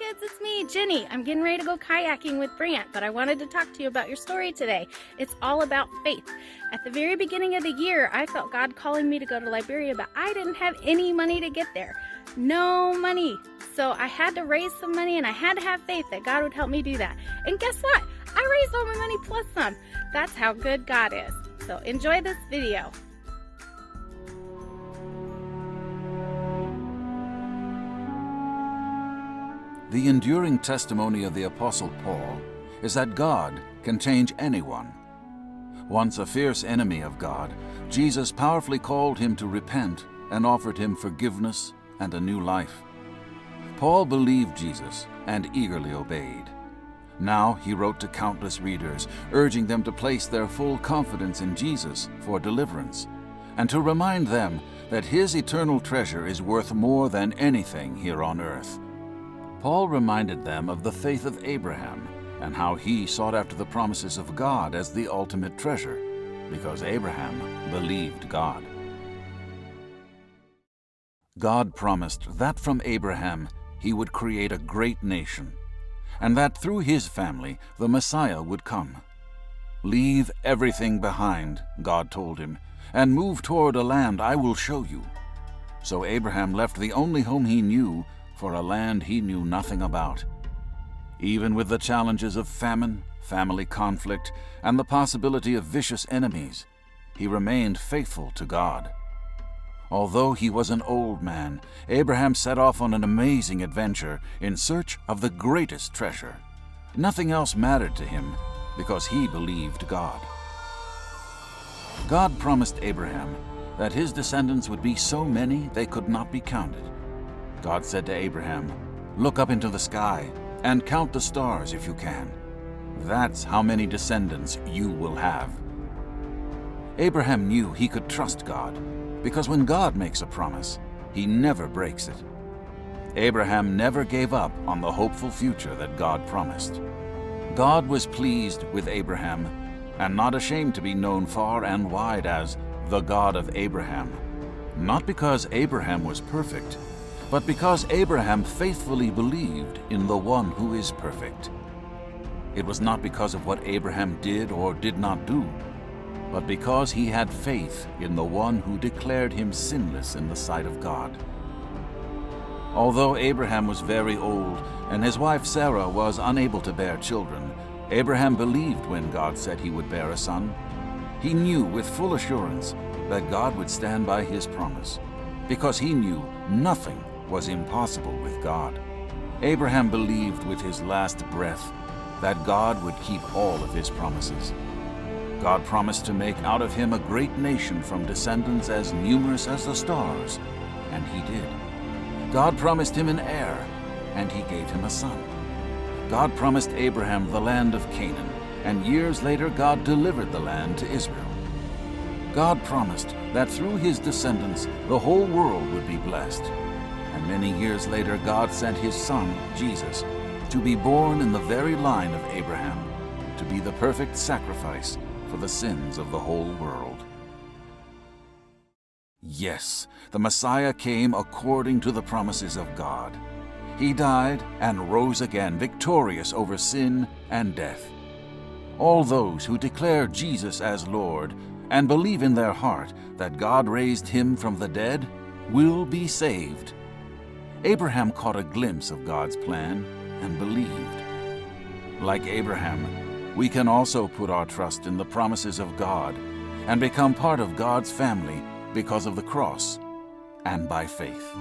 kids, it's me, Jenny. I'm getting ready to go kayaking with Brant, but I wanted to talk to you about your story today. It's all about faith. At the very beginning of the year, I felt God calling me to go to Liberia, but I didn't have any money to get there. No money. So I had to raise some money, and I had to have faith that God would help me do that. And guess what? I raised all my money plus some. That's how good God is. So enjoy this video. The enduring testimony of the Apostle Paul is that God can change anyone. Once a fierce enemy of God, Jesus powerfully called him to repent and offered him forgiveness and a new life. Paul believed Jesus and eagerly obeyed. Now he wrote to countless readers, urging them to place their full confidence in Jesus for deliverance, and to remind them that his eternal treasure is worth more than anything here on earth. Paul reminded them of the faith of Abraham and how he sought after the promises of God as the ultimate treasure, because Abraham believed God. God promised that from Abraham he would create a great nation, and that through his family the Messiah would come. "Leave everything behind," God told him, "and move toward a land I will show you." So Abraham left the only home he knew for a land he knew nothing about. Even with the challenges of famine, family conflict, and the possibility of vicious enemies, he remained faithful to God. Although he was an old man, Abraham set off on an amazing adventure in search of the greatest treasure. Nothing else mattered to him because he believed God. God promised Abraham that his descendants would be so many they could not be counted. God said to Abraham, "Look up into the sky and count the stars if you can. That's how many descendants you will have." Abraham knew he could trust God, because when God makes a promise, he never breaks it. Abraham never gave up on the hopeful future that God promised. God was pleased with Abraham and not ashamed to be known far and wide as the God of Abraham, not because Abraham was perfect, but because Abraham faithfully believed in the one who is perfect. It was not because of what Abraham did or did not do, but because he had faith in the one who declared him sinless in the sight of God. Although Abraham was very old and his wife Sarah was unable to bear children, Abraham believed when God said he would bear a son. He knew with full assurance that God would stand by his promise, because he knew nothing was impossible with God. Abraham believed with his last breath that God would keep all of his promises. God promised to make out of him a great nation from descendants as numerous as the stars, and he did. God promised him an heir, and he gave him a son. God promised Abraham the land of Canaan, and years later God delivered the land to Israel. God promised that through his descendants the whole world would be blessed. And many years later, God sent his son, Jesus, to be born in the very line of Abraham, to be the perfect sacrifice for the sins of the whole world. Yes, the Messiah came according to the promises of God. He died and rose again, victorious over sin and death. All those who declare Jesus as Lord and believe in their heart that God raised him from the dead will be saved. Abraham caught a glimpse of God's plan and believed. Like Abraham, we can also put our trust in the promises of God and become part of God's family because of the cross and by faith.